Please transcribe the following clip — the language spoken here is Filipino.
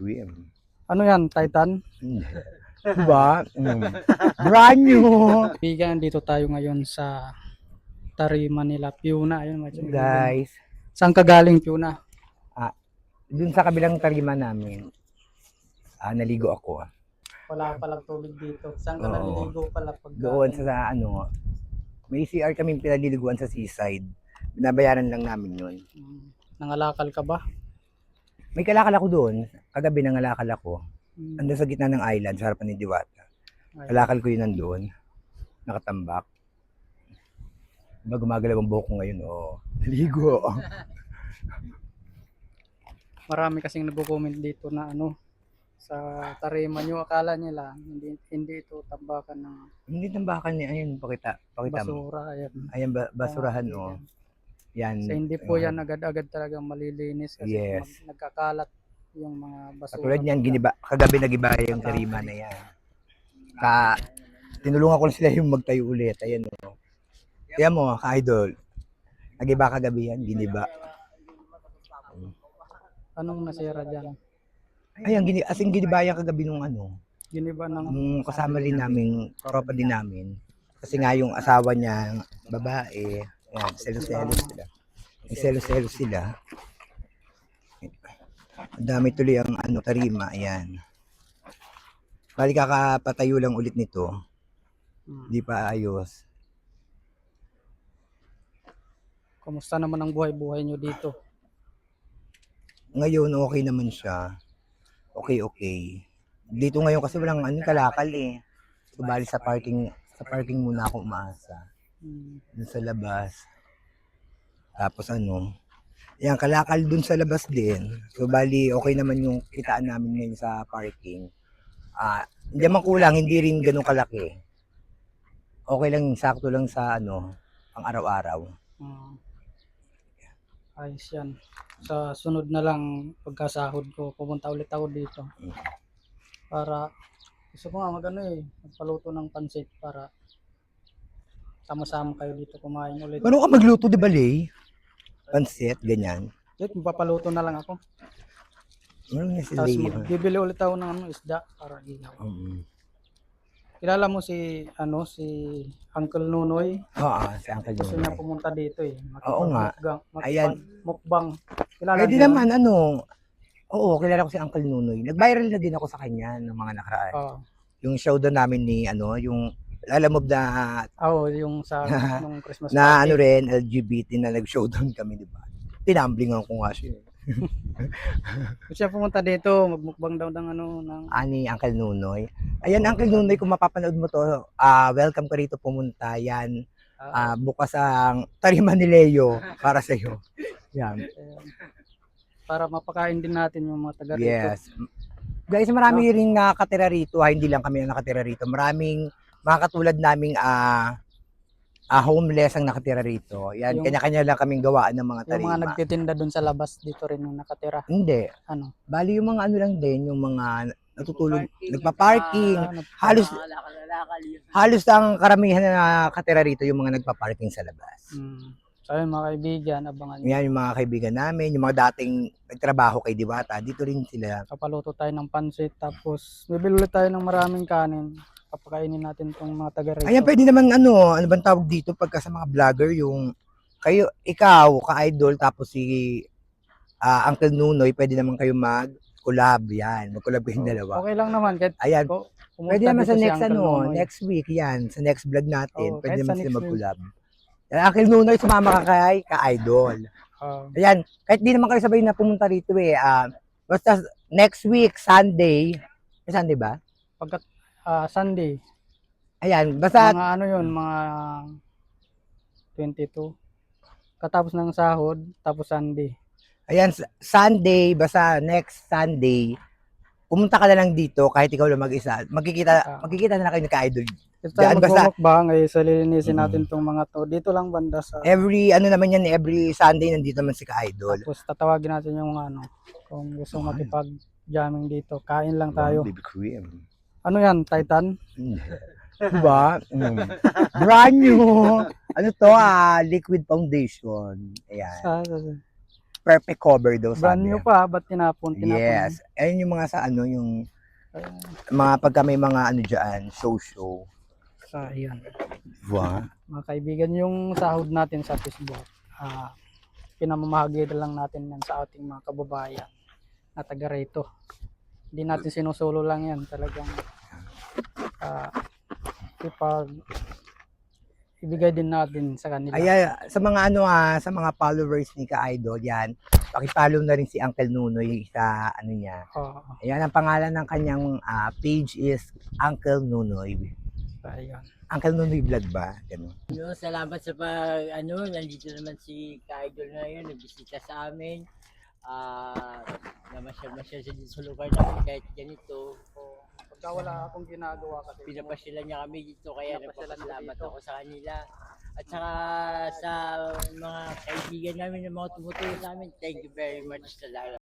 cream. Ano yan, Titan? Hindi. Diba? Brand new. Bigan, dito tayo ngayon sa Tarima nila, Piuna. Ayun, Guys, saan ka galing, Piuna? dun sa kabilang tarima namin, naligo ako. Wala palang tubig dito. Saan ka Oo. naliligo pala pag Doon sa may CR kami pinaliliguan sa seaside. Binabayaran lang namin yun. Nangalakal ka ba? May kalakal ako doon. Kagabi nangalakal ako. Hmm. Andun sa gitna ng island, sa harapan ni Diwata. Kalakal ko yun nandoon. Nakatambak. Diba gumagalaw ang buhok ko ngayon? Naligo. Marami kasing nagko-comment dito na sa Tarima nyo, akala nila hindi ito tambakan ng Hindi tambakan niya. Ayun, pakita mo. basura. Ayan. Ayan, basurahan, Yan. So hindi po yan agad-agad talagang malilinis kasi Yes. nagkakalat yung mga basura. Katulad niyan, kagabi nagiba yung tarima na yan. Tinulungan ko sila yung magtayo ulit. Ayan, Kaya mo, ka-idol. Nagiba kagabi yan, giniba. Anong nasira dyan? Ayan, ginibayan kagabi nung Giniba ng nung kasama rin namin, tropa din namin. Kasi nga yung asawa niya, babae, ayan, selos-selos sila. May selos-selos sila. Ang dami tuloy ang tarima, ayan. Bali kakapatayo lang ulit nito. Hindi pa ayos. Kumusta naman ang buhay-buhay nyo dito? Ngayon, okay naman siya. Okay. Dito ngayon kasi walang kalakal eh. So, bali sa parking muna ako umaasa. Dun sa labas. Tapos yan, kalakal dun sa labas din. So, bali okay naman yung kitaan namin ngayon sa parking. Hindi man kulang, hindi rin ganun kalaki. Okay lang, sakto lang sa pang araw-araw. Ayos yan. Sa sunod na lang pagkasahod ko, pumunta ulit ako dito. Para gusto ko nga magpaluto ng pansit para sama-sama kayo dito kumain ulit. Paano ka magluto, di ba, Lay? Pansit, ganyan. Magpapaluto na lang ako. Ano na si Tapos Lay? magbibili ulit ako ng isda para ihaw. Kilala mo si Uncle Nunoy? Oo, si Uncle Gusto niya Nunoy. pumunta dito eh. Oo nga. Ayan. Mukbang. Kilala Pwede niyo? naman, oo, kilala ko si Uncle Nunoy. Nag-viral na din ako sa kanya ng mga nakaraan. Oo. Yung showdown namin ni, yung Lalamove na, Yung sa nung Christmas na party. rin, LGBT na nag-showdown kami, di ba? Tinamblingan ko nga siya. Gusto siya pumunta dito, magmukbang daw ng Ani, Uncle Nunoy. Ayan, Uncle Nunoy, kung mapapanood mo to, welcome ka rito pumunta. Yan, bukas ang tarima ni Leo para sa iyo. Yan. para mapakain din natin yung mga taga rito. Yes. Guys, marami rin nakatira rito. Hindi lang kami ang nakatira rito. Maraming mga katulad naming homeless ang nakatira rito. Yan, kanya-kanya lang kaming gawaan ng mga tarima. Yung mga nagtitinda dun sa labas dito rin yung nakatira. Hindi. Bali yung mga lang din, yung mga natutulog, nagpa-parking. Halos ang karamihan na nakatira rito yung mga nagpa-parking sa labas. So yun mga kaibigan, abangan nyo. Yan yung mga kaibigan namin, yung mga dating nagtrabaho kay Diwata, dito rin sila. Kapaluto tayo ng pansit, tapos bibili ulit tayo ng maraming kanin. Papakainin natin tong mga taga rito. Ayan, pwede naman ano bang tawag dito pagka sa mga vlogger, yung ikaw, ka-idol, tapos si Uncle Nunoy, pwede naman kayo mag-collab, yan. Mag-collab kayong dalawa. Okay lang naman. Ayan, pwede naman sa si next next week, yan. Sa next vlog natin, pwede naman sila mag-collab. Uncle Nunoy, sumama ka kay ka-idol. Ayan, kahit di naman kayo sabay na pumunta rito eh. Basta next week, Sunday. May Sunday ba? Pagkat Sunday. Ayan, basta mga mga 22. Katapos ng sahod, tapos Sunday. Ayan, Sunday, basta next Sunday, pumunta ka na lang dito kahit ikaw lang mag-isa. Magkikita na kayo ni ka-idol. Ito tayo magmumukbang sa lilinisin natin tong mga to. Dito lang banda sa... Every Sunday nandito naman si ka-idol. Tapos tatawagin natin yung kung gusto makipag-jamming dito. Kain lang tayo. Baby cream. Ano yan, Titan? Diba? Brand new. Ano to liquid foundation. Ayan. perfect cover daw Brand sabi. new pa, ba't tinapon? Yes. Ayun yung mga sa ano, yung Ayan. mga pagka may mga ano dyan, show. Ayan. Wow. Mga kaibigan, yung sahod natin sa Facebook, pinamamahagi na lang natin yan sa ating mga kababayan na taga rito. Hindi natin sinusulo lang yan, talagang ibigay din natin sa kanila. Ayan, sa mga ano sa mga followers ni Ka-Idol, yan, paki-follow na rin si Uncle Nunoy sa ano niya. Oo. Ayan, ang pangalan ng kanyang page is Uncle Nunoy. Ayan. Uncle Nunoy Vlog ba? Ganun. Salamat sa pag nandito naman si Ka-Idol ngayon, nagbisita sa amin. Namasyal-masyal siya dito sa lugar namin kahit ganito. Pagka wala akong ginagawa kasi, Pinapasyalan niya kami dito kaya Pinapasyalan niya nagpapasalamat dito. ako sa kanila. At saka sa mga kaibigan namin na mga tumutulong sa amin, thank you very much sa lahat.